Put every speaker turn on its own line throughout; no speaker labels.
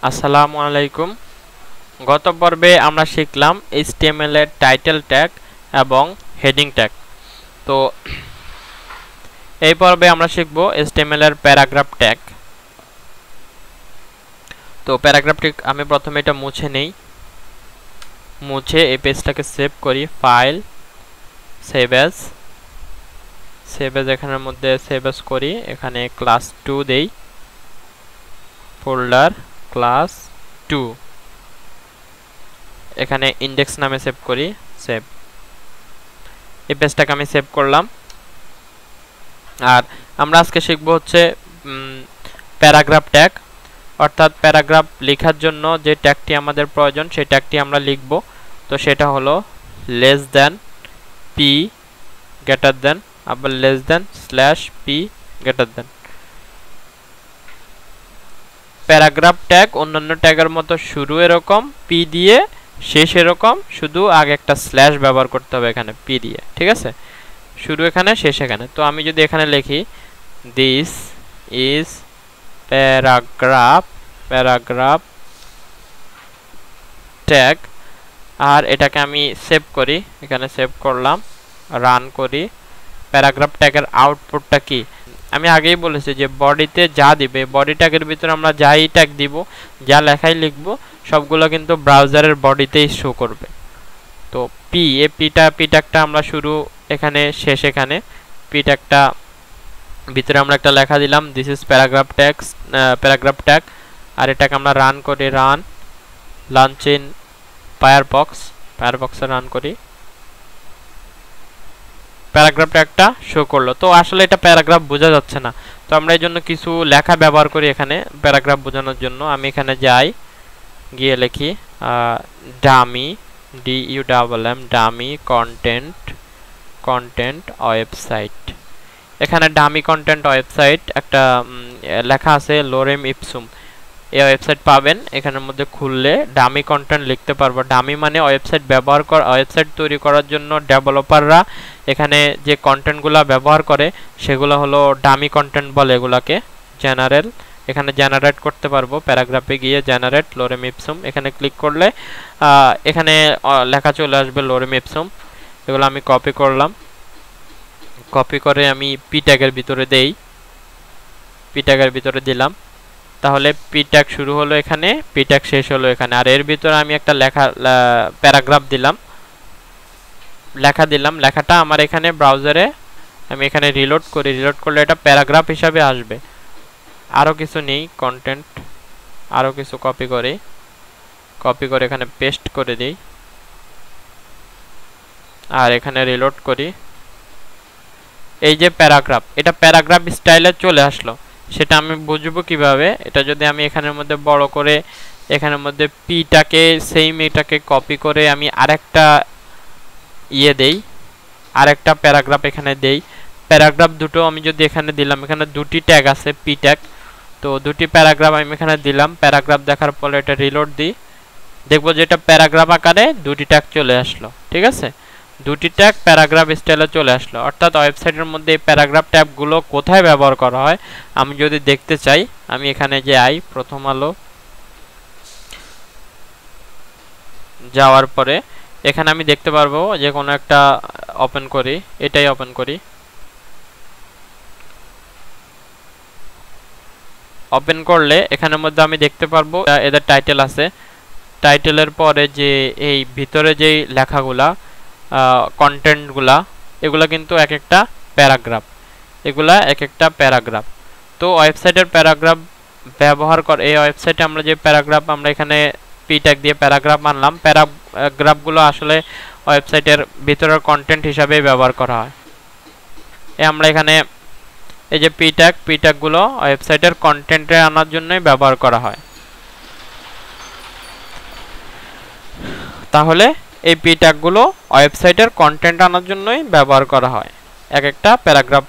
আসসালামু আলাইকুম। গত পর্বে আমরা শিখলাম HTML এর টাইটেল ট্যাগ এবং হেডিং ট্যাগ। তো এই পর্বে আমরা শিখব HTML এর প্যারাগ্রাফ ট্যাগ। তো প্যারাগ্রাফটি আমি প্রথমে এটা মুছে নেই, মুছে এই পেজটাকে সেভ করি। ফাইল, সেভ অ্যাজ, এখানের মধ্যে সেভ অ্যাজ করি। এখানে ক্লাস 2 দেই, ফোল্ডার ক্লাস 2, এখানে ইন্ডেক্স নামে সেভ করি। সেভ, এই পেজটাকে আমি সেভ করলাম। আর আমরা আজকে শিখব হচ্ছে প্যারাগ্রাফ ট্যাগ, অর্থাৎ প্যারাগ্রাফ লেখার জন্য যে ট্যাগটি আমাদের প্রয়োজন সেই ট্যাগটি আমরা লিখব। তো সেটা হলো less than, P greater than, আবার less than slash P greater than. Paragraph tag অন্যান্য ট্যাগের মতো শুরু এরকম পি দিয়ে, শেষ এরকম, শুধু আগে একটা স্ল্যাশ ব্যবহার করতে হবে এখানে পি দিয়ে। ঠিক আছে, শুরু এখানে, শেষ এখানে। তো আমি যদি এখানে লিখি দিস ইজ প্যারাগ্রাফ ট্যাগ, আর এটাকে আমি সেভ করি। এখানে সেভ করলাম, রান করি। প্যারাগ্রাফ ট্যাগের আউটপুটটা কি আমি আগেই বলেছি যে বডিতে যা দিবে, বডি ট্যাগের ভিতরে আমরা যাই ট্যাগ দিব, যা লেখাই লিখব, সবগুলো কিন্তু ব্রাউজারের বডিতেই শো করবে। তো পি, এই পি ট্যাগটা আমরা শুরু এখানে, শেষ এখানে। পি ট্যাগটা ভিতরে আমরা একটা লেখা দিলাম, দিস ইজ প্যারাগ্রাফ ট্যাগ। আর এটাকে আমরা রান করি, লঞ্চ ইন ফায়ারফক্সে রান করি। প্যারাগ্রাফ ট্যাগটা শো করলো। তো আসলে এটা প্যারাগ্রাফ বোঝা যাচ্ছে না, তো আমরা এই জন্য কিছু লেখা ব্যবহার করি এখানে প্যারাগ্রাফ বোঝানোর জন্য। আমি এখানে যাই, গিয়ে লিখি dummy, DUMM, dummy content website. এখানে ডামি কন্টেন্ট ওয়েবসাইট একটা লেখা আছে, লোরেম ইপসুম। এই ওয়েবসাইট পাবেন, এখানের মধ্যে খুললে ডামি কন্টেন্ট লিখতে পারবো। ডামি মানে ওয়েবসাইট তৈরি করার জন্য ডেভেলপাররা এখানে যে কন্টেন্টগুলো ব্যবহার করে সেগুলো হলো ডামি কন্টেন্ট বলে এগুলাকে। জেনারেল, এখানে জেনারেট করতে পারবো। প্যারাগ্রাফে গিয়ে জেনারেট লোরেম ইপসুম, এখানে ক্লিক করলে এখানে লেখা চলে আসবে লোরেম ইপসুম। এগুলো আমি কপি করলাম, কপি করে আমি পি ট্যাগের ভিতরে দেই, পি ট্যাগের ভিতরে দিলাম। তাহলে পি ট্যাগ শুরু হলো এখানে, পি ট্যাগ শেষ হলো এখানে। আর এর ভিতরে আমি একটা প্যারাগ্রাফ দিলাম, লেখাটা আমার এখানে ব্রাউজারে, আমি এখানে রিলোড করি। রিলোড করলে এটা প্যারাগ্রাফ হিসাবে আসবে। আরও কিছু নেই, কন্টেন্ট আরও কিছু কপি করে এখানে পেস্ট করে দিই, আর এখানে রিলোড করি। এই যে প্যারাগ্রাফ, এটা প্যারাগ্রাফ স্টাইলে চলে আসলো। সেটা আমি বুঝবো কিভাবে? এটা যদি আমি এখানের মধ্যে বড় করে, এখানের মধ্যে পিটাকে সেম এটাকে কপি করে আমি আরেকটা দেই, আরেকটা প্যারাগ্রাফ এখানে দেই। প্যারাগ্রাফ দুটো আমি যদি এখানে দিলাম, এখানে দুটি ট্যাগ আছে পি ট্যাগ, তো দুটি প্যারাগ্রাফ আমি এখানে দিলাম। প্যারাগ্রাফ দেখার পরে এটা রিলোড দিই, দেখবো যে এটা প্যারাগ্রাফ আকারে দুটি ট্যাগ চলে আসলো। ঠিক আছে, দুটি ট্যাগ প্যারাগ্রাফ স্টাইলে চলে আসলো। অর্থাৎ ওয়েবসাইটের মধ্যে এই প্যারাগ্রাফ ট্যাগগুলো কোথায় ব্যবহার করা হয় আমি যদি দেখতে চাই, আমি এখানে যাই, প্রথম আলো যাওয়ার পরে এখানে আমি দেখতে পারবো যে কোনো একটা ওপেন করি, এটাই ওপেন করি। ওপেন করলে এখানের মধ্যে আমি দেখতে পারবো এদের টাইটেল আছে। টাইটেলের পরে যে এই ভিতরে যেই লেখাগুলা, কন্টেন্টগুলা, এগুলা কিন্তু এক একটা প্যারাগ্রাফ, এগুলা এক একটা প্যারাগ্রাফ। তো ওয়েবসাইটের প্যারাগ্রাফ ব্যবহার করে, এই ওয়েবসাইটে আমরা যে প্যারাগ্রাফ, আমরা এখানে পি ট্যাগ দিয়ে প্যারাগ্রাফ আনলাম, প্যারাগ্রাফগুলো আসলে ওয়েবসাইটের ভিতরের কন্টেন্ট হিসাবে ব্যবহার করা হয়। আমরা এখানে এই যে পি ট্যাগগুলো ওয়েবসাইটের কন্টেন্টে আনার জন্যই ব্যবহার করা হয়। তাহলে এই পি ট্যাগগুলো ওয়েবসাইটের কন্টেন্ট আনার জন্যই ব্যবহার করা হয়। এক একটা প্যারাগ্রাফ,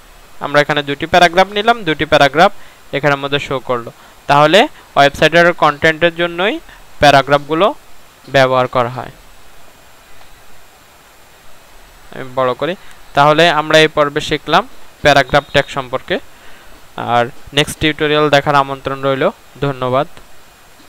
আমরা এখানে দুটি প্যারাগ্রাফ নিলাম, দুটি প্যারাগ্রাফ এখানের মধ্যে শো করলো। তাহলে ওয়েবসাইটের কন্টেন্টের জন্যই প্যারাগ্রাফগুলো ব্যবহার করা হয়। আমি বড় করি। তাহলে আমরা এই পর্বে শিখলাম প্যারাগ্রাফ ট্যাগ সম্পর্কে। আর নেক্সট টিউটোরিয়াল দেখার আমন্ত্রণ রইল। ধন্যবাদ।